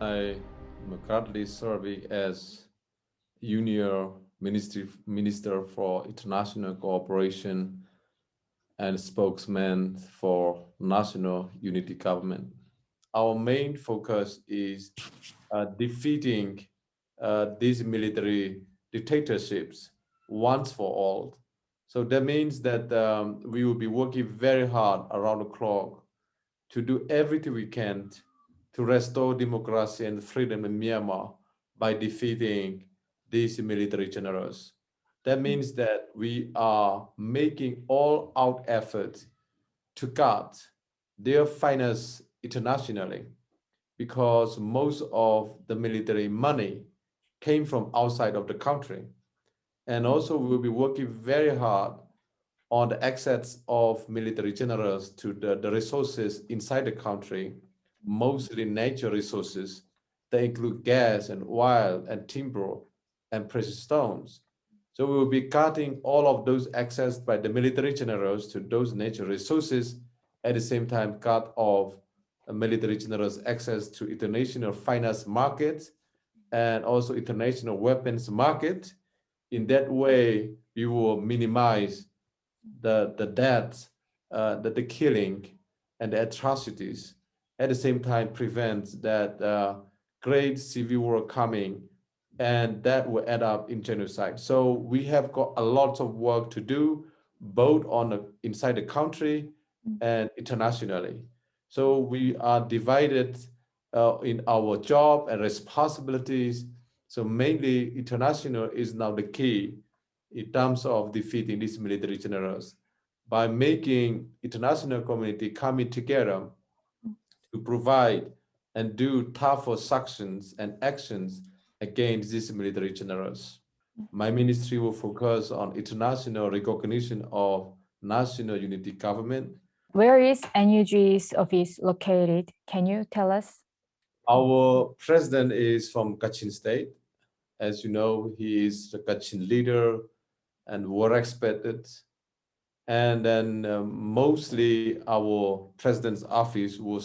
I am currently serving as Junior Minister for International Cooperation and spokesman for National Unity Government. Our main focus is defeating these military dictatorships once for all. So that means that we will be working very hard around the clock to do everything we can to restore democracy and freedom in Myanmar by defeating these military generals. That means that we are making all-out efforts to cut their finance internationally, because most of the military money came from outside of the country. And also we will be working very hard on the access of military generals to the resources inside the country, mostly natural resources that include gas and oil and timber and precious stones. So we will be cutting all of those access by the military generals to those natural resources, at the same time cut off military generals' access to international finance markets and also international weapons market. In that way, we will minimize the deaths, the killing, and the atrocities. At the same time, prevent that great civil war coming, and that will add up in genocide. So we have got a lot of work to do, both on inside the country and internationally. So we are divided in our job and responsibilities. So mainly international is now the key in terms of defeating these military generals, by making international community coming together to provide and do tougher sanctions and actions against these military generals. My ministry will focus on international recognition of national unity government. Where is NUG's office located? Can you tell us? Our president is from Kachin State. As you know, he is the Kachin leader and war expected. And then mostly our president's office will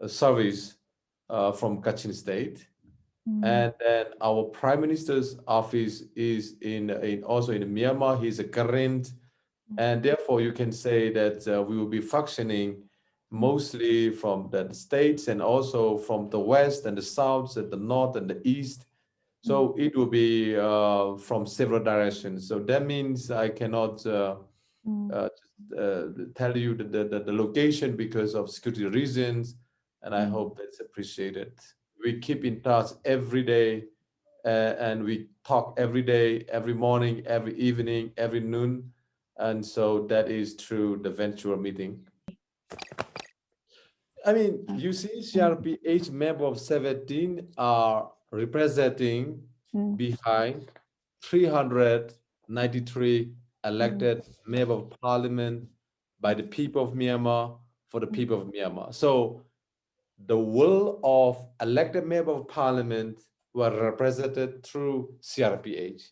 service from Kachin State. And then our prime minister's office is also in Myanmar. He's a current, and therefore you can say that we will be functioning mostly from the states and also from the west and the south and the north and the east. So it will be from several directions. So that means I cannot tell you the location because of security reasons, and I hope that's appreciated. We keep in touch every day, and we talk every day, every morning, every evening, every noon. And so that is through the virtual meeting. I mean, you see, CRPH member of 17 are representing behind 393 elected member of parliament by the people of Myanmar for the people of Myanmar. So the will of elected member of parliament were represented through CRPH.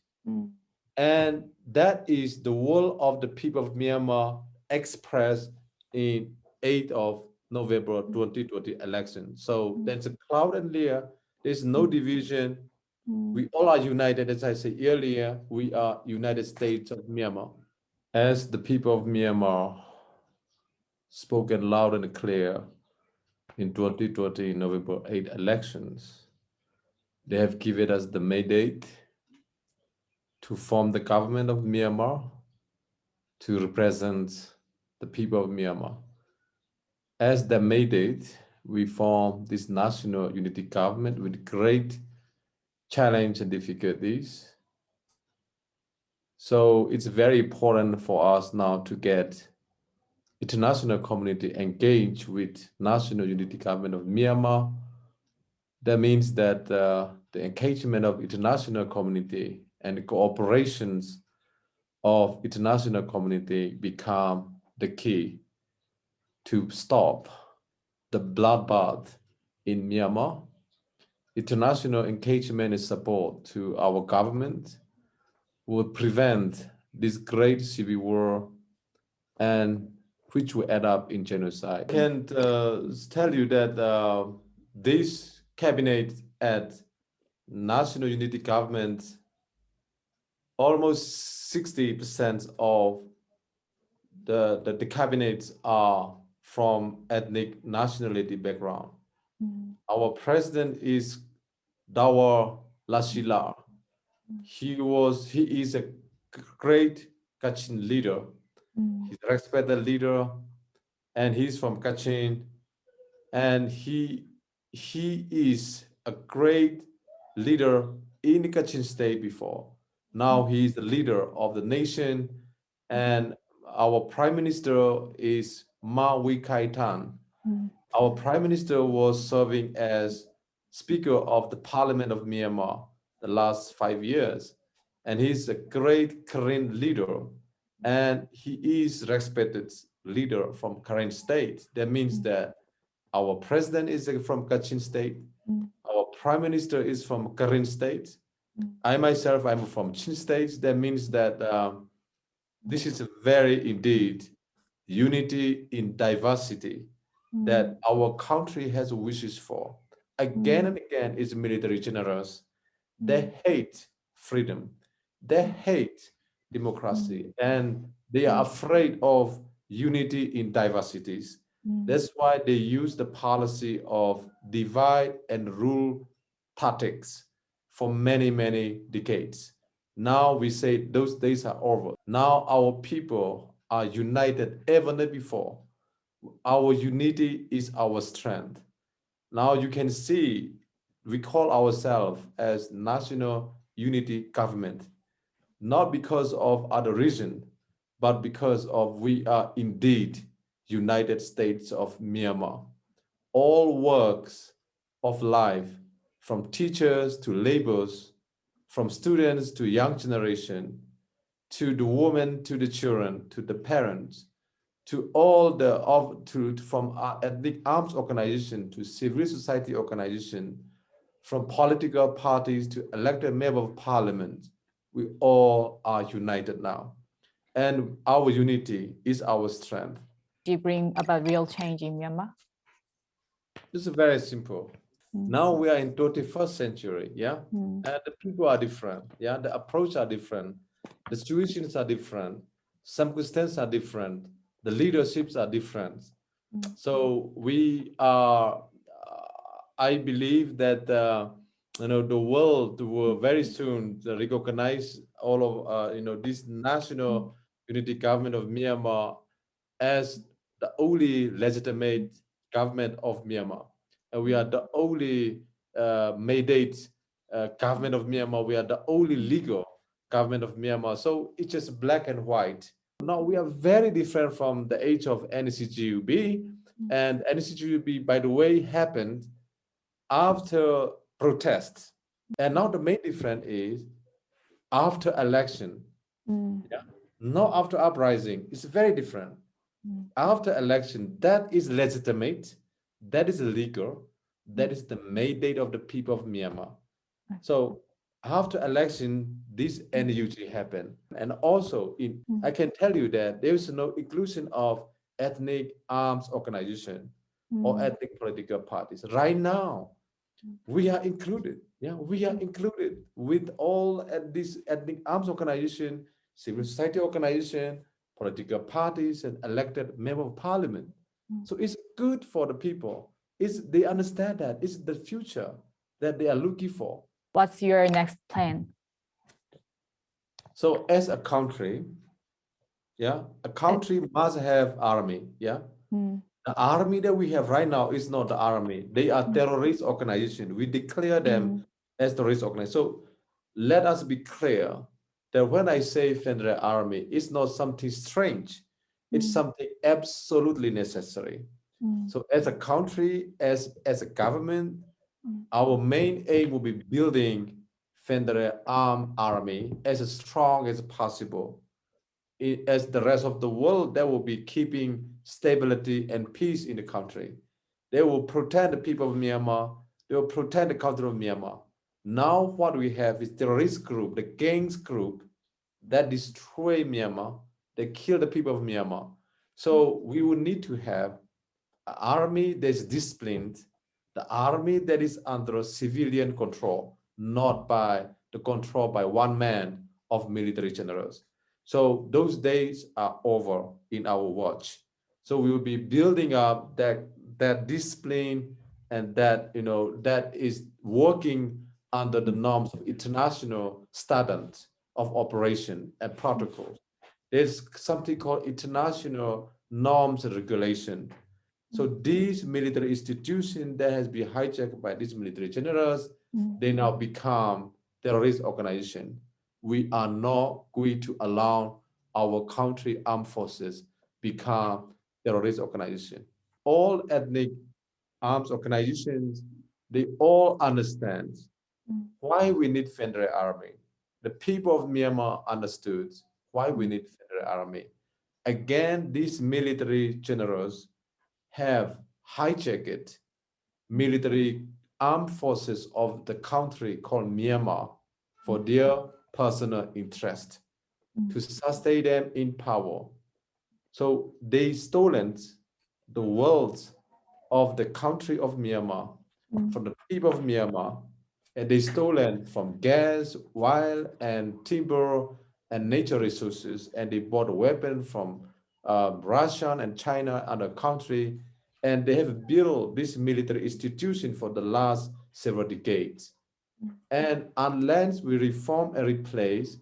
And that is the will of the people of Myanmar expressed in 8th of November 2020 election. So there's a cloud and clear. There's no division. We all are united. As I said earlier, we are United States of Myanmar. As the people of Myanmar spoken loud and clear in 2020 November 8 elections, they have given us the mandate to form the government of Myanmar, to represent the people of Myanmar. As the mandate, we form this national unity government with great challenge and difficulties. So it's very important for us now to get international community engaged with national unity government of Myanmar. That means that the engagement of international community and the cooperations of international community become the key to stop the bloodbath in Myanmar. International engagement and support to our government will prevent this great civil war, and which will end up in genocide. I can tell you that this cabinet at National Unity Government, almost 60% of the cabinets are from ethnic nationality background. Our president is Dawar Lasila. He is a great Kachin leader. He's a respected leader, and he's from Kachin, and he is a great leader in the Kachin state before. Now he is the leader of the nation, and our prime minister is Ma Wee Kai Tan. Our prime minister was serving as Speaker of the Parliament of Myanmar the last 5 years, and he's a great Karen leader, and he is respected leader from Karen state. That means that our president is from Kachin state, our prime minister is from Karen state. I myself, I'm from Chin state. That means that this is a very indeed unity in diversity that our country has wishes for. Again and again, is military generals. They hate freedom. They hate democracy, and they are afraid of unity in diversities. That's why they use the policy of divide and rule tactics for many, many decades. Now we say those days are over. Now our people are united ever than before. Our unity is our strength. Now you can see we call ourselves as National Unity Government, not because of other reason, but because of we are indeed United States of Myanmar. All works of life, from teachers to laborers, from students to young generation, to the women, to the children, to the parents, to all from ethnic arms organization to civil society organization, from political parties to elected member of parliament, we all are united now. And our unity is our strength. Do you bring about real change in Myanmar? This is very simple. Now we are in 21st century, yeah? And the people are different, yeah? The approach are different. The situations are different. Circumstances are different. The leaderships are different. So we are, I believe that, the world will very soon recognize all of, this National Unity Government of Myanmar as the only legitimate government of Myanmar. And we are the only mandate government of Myanmar. We are the only legal government of Myanmar. So it's just black and white. Now we are very different from the age of NCGUB. And NCGUB, by the way, happened after protests. And now the main difference is after election, yeah? Not after uprising. It's very different. After election, that is legitimate, that is legal, that is the mandate of the people of Myanmar. So after election, this NUG happened. And also, I can tell you that there is no inclusion of ethnic arms organization or ethnic political parties. Right now, we are included. Yeah, we are included with all these ethnic arms organization, civil society organization, political parties, and elected member of parliament. So it's good for the people. They understand that it's the future that they are looking for. What's your next plan? So as a country, yeah, a country must have army. Yeah. The army that we have right now is not the army. They are terrorist organization. We declare them as terrorist organization. So let us be clear that when I say federal army, it's not something strange. It's something absolutely necessary. So as a country, as a government, our main aim will be building federal armed army as strong as possible. As the rest of the world, that will be keeping stability and peace in the country. They will protect the people of Myanmar. They will protect the country of Myanmar. Now what we have is terrorist group, the gangs group that destroy Myanmar. They kill the people of Myanmar. So we will need to have an army that's disciplined, the army that is under civilian control, not by the control by one man of military generals. So those days are over in our watch. So we will be building up that discipline and that that is working under the norms of international standards of operation and protocols. There's something called international norms and regulation. So these military institutions that has been hijacked by these military generals, they now become terrorist organization. We are not going to allow our country armed forces become terrorist organization. All ethnic arms organizations, they all understand why we need federal army. The people of Myanmar understood why we need federal army. Again, these military generals have hijacked military armed forces of the country called Myanmar for their personal interest to sustain them in power. So they stolen the wealth of the country of Myanmar from the people of Myanmar, and they stolen from gas, oil, and timber and nature resources, and they bought weapons from Russia and China, other country, and they have built this military institution for the last several decades. And unless we reform and replace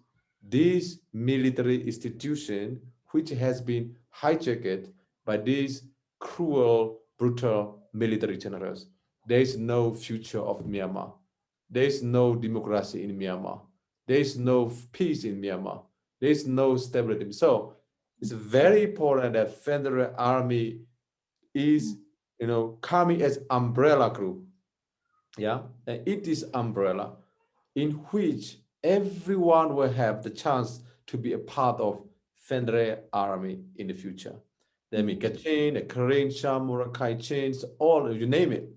this military institution, which has been hijacked by these cruel, brutal military generals, there is no future of Myanmar. There is no democracy in Myanmar. There is no peace in Myanmar. There is no stability. So it's very important that federal army is, coming as umbrella group. Yeah, and it is umbrella in which everyone will have the chance to be a part of federal army in the future. That means Kachin, the Karen, Sham, Murakai chains, all, you name it.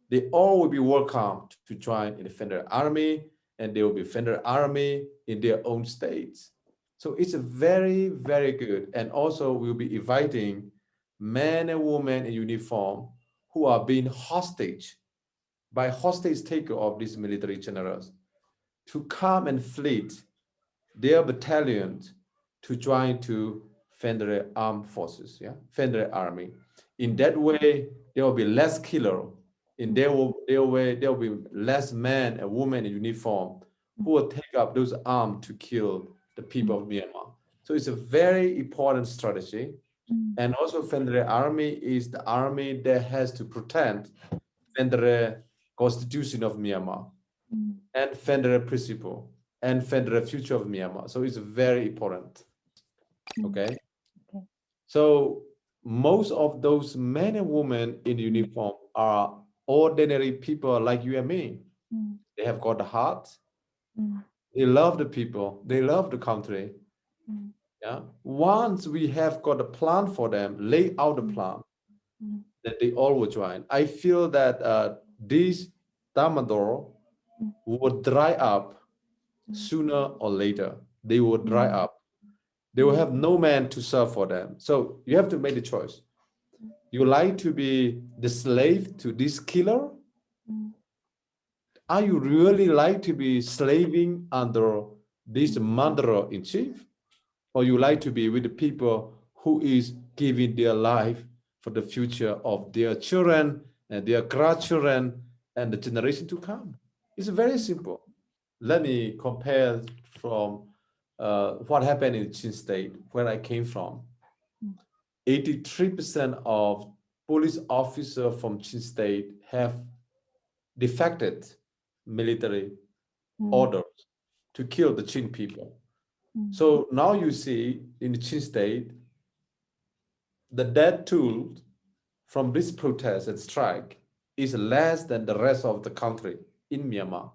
They all will be welcome to join in the federal army, and they will be federal army in their own states. So it's a very, very good. And also we'll be inviting men and women in uniform who are being hostage by hostage taker of these military generals to come and fleet their battalions to join to federal armed forces, federal army. In that way, there will be less killer. In their way, there will be less men and women in uniform who will take up those arms to kill the people of Myanmar. So it's a very important strategy. And also federal army is the army that has to protect federal constitution of Myanmar and federal principle and federal future of Myanmar. So it's very important. Okay. So most of those men and women in uniform are ordinary people like you and me. They have got the heart. They love the people. They love the country. Yeah. Once we have got a plan for them, lay out the plan, that they all will join. I feel that this Damador will dry up sooner or later. They will dry up. They will have no man to serve for them. So you have to make the choice. You like to be the slave to this killer? Are you really like to be slaving under this murderer in chief? Or you like to be with the people who is giving their life for the future of their children and their grandchildren and the generation to come? It's very simple. Let me compare from what happened in Chin State, where I came from. 83% of police officers from Chin State have defected military orders to kill the Chin people. So now you see in the Chin State, the death toll from this protest and strike is less than the rest of the country in Myanmar.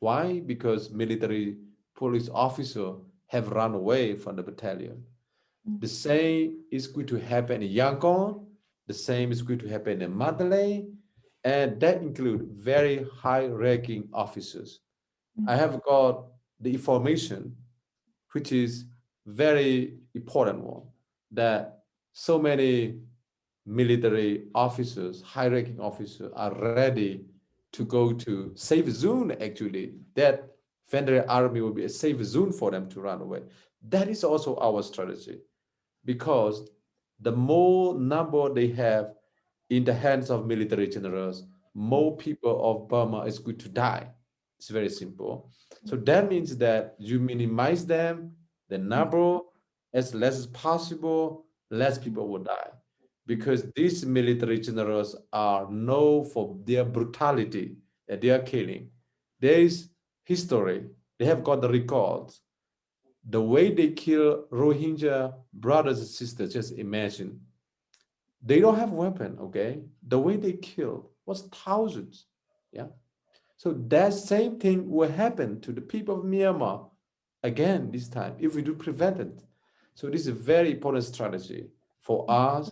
Why? Because military police officers have run away from the battalion. The same is going to happen in Yangon. The same is going to happen in Mandalay. And that includes very high-ranking officers. I have got the information, which is very important one, that so many military officers, high-ranking officers are ready to go to safe zone, actually, that federal army will be a safe zone for them to run away. That is also our strategy, because the more number they have in the hands of military generals, more people of Burma is going to die. It's very simple. So that means that you minimize them, the number, as less as possible, less people will die. Because these military generals are known for their brutality and their killing. There is history. They have got the records. The way they kill Rohingya brothers and sisters, just imagine. They don't have weapon, okay? The way they killed was thousands, yeah? So that same thing will happen to the people of Myanmar again this time if we do prevent it. So this is a very important strategy for us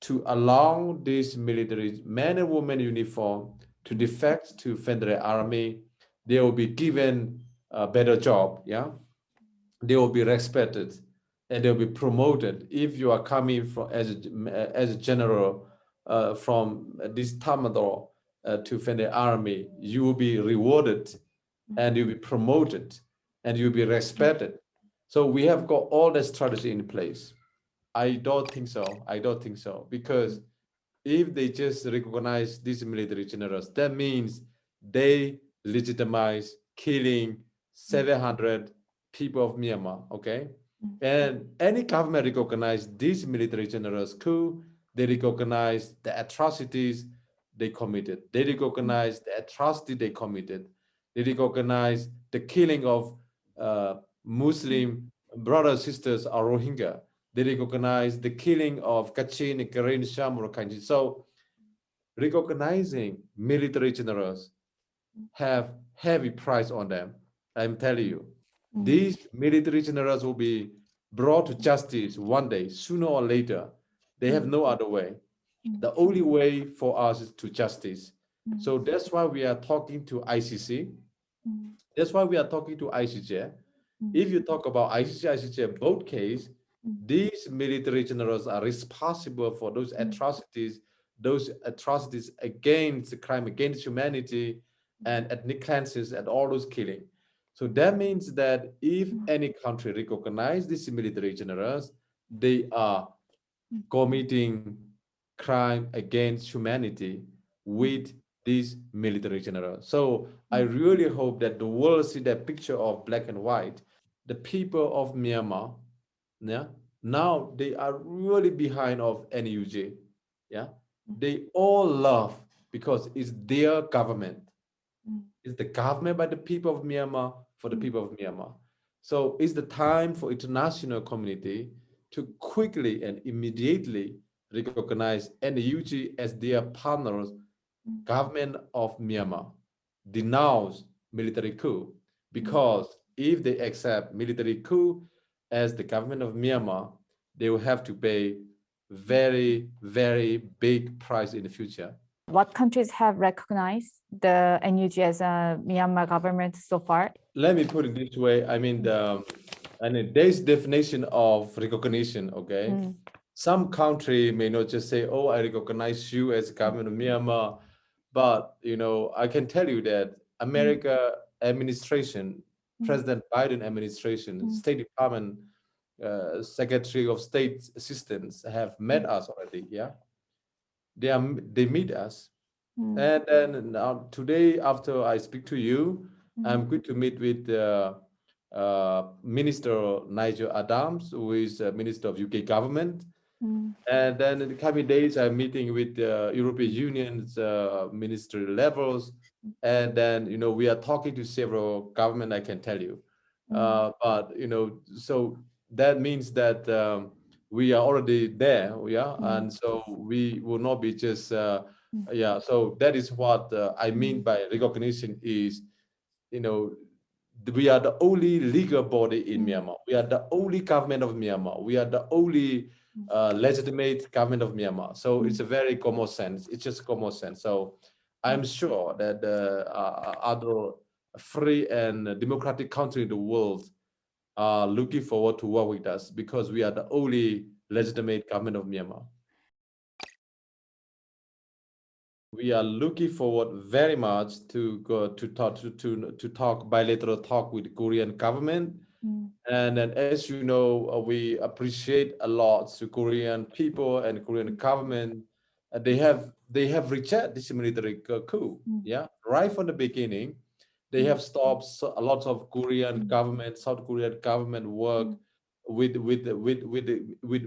to allow these military men and women in uniform to defect to federal army. They will be given a better job, yeah? They will be respected and they'll be promoted. If you are coming from as a general from this Tamador to federal army, you will be rewarded and you'll be promoted and you'll be respected. So we have got all the strategy in place. I don't think so. I don't think so. Because if they just recognize these military generals, that means they legitimize killing 700 people of Myanmar, okay? And any government recognize these military generals coup, they recognize the atrocities they committed. They recognize the atrocity they committed. They recognize the killing of Muslim brothers, sisters, or Rohingya. They recognize the killing of Kachin, Karen, Shamur, Kanji. So recognizing military generals have heavy price on them. I'm telling you, these military generals will be brought to justice one day, sooner or later. They have no other way. The only way for us is to justice. So that's why we are talking to ICC. That's why we are talking to ICJ. If you talk about ICJ, both cases, these military generals are responsible for those atrocities against the crime against humanity and ethnic cleanses and all those killing. So that means that if any country recognize these military generals, they are committing crime against humanity with these military generals. So I really hope that the world see that picture of black and white. The people of Myanmar, yeah, now they are really behind of NUJ. Yeah, they all love because it's their government. It's the government by the people of Myanmar for the people of Myanmar. So it's the time for international community to quickly and immediately recognize NUG as their partners, government of Myanmar, denounce military coup, because if they accept military coup as the government of Myanmar, they will have to pay very, very big price in the future. What countries have recognized the NUG as a Myanmar government so far? Let me put it this way. I mean, there's definition of recognition, okay? Some country may not just say, oh, I recognize you as government of Myanmar, but, you know, I can tell you that America administration, President Biden administration, State Department, Secretary of State assistants have met us already, yeah? They meet us. And then now today, after I speak to you, I'm going to meet with Minister Nigel Adams, who is Minister of UK government. And then in the coming days, I'm meeting with the European Union's ministry levels. And then, you know, we are talking to several government, I can tell you. But, you know, so that means that we are already there, yeah? And so we will not be just, yeah, so that is what I mean by recognition is, you know, we are the only legal body in Myanmar. We are the only government of Myanmar. We are the only legitimate government of Myanmar. So it's a very common sense. It's just common sense. So I'm sure that other free and democratic countries in the world are looking forward to work with us because we are the only legitimate government of Myanmar. we are looking forward very much to go to talk bilateral talk with the Korean government. And then, as you know, we appreciate a lot to Korean people and Korean government. They have rejected this military coup. Yeah, right from the beginning, they have stopped a lot of Korean government, South Korean government work with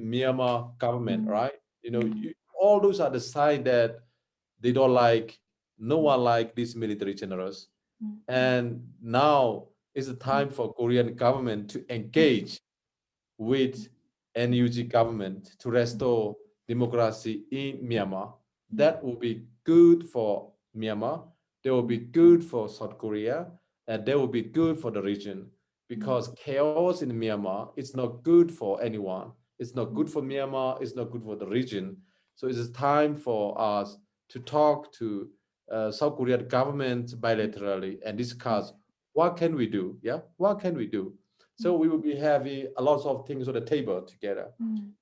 Myanmar government. Right? You know, all those are the signs that they don't like. No one like these military generals. And now is the time for Korean government to engage with NUG government to restore democracy in Myanmar. That will be good for Myanmar. That will be good for South Korea, and that will be good for the region. Because chaos in Myanmar is not good for anyone. It's not good for Myanmar. It's not good for the region. So it's time for us to talk to South Korean government bilaterally and discuss what can we do. Yeah, what can we do? So we will be having a lot of things on the table together.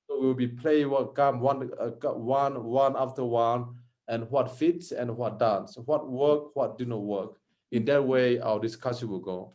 So we will be playing one after one, and what fits and what doesn't, what work, what do not work. In that way, our discussion will go.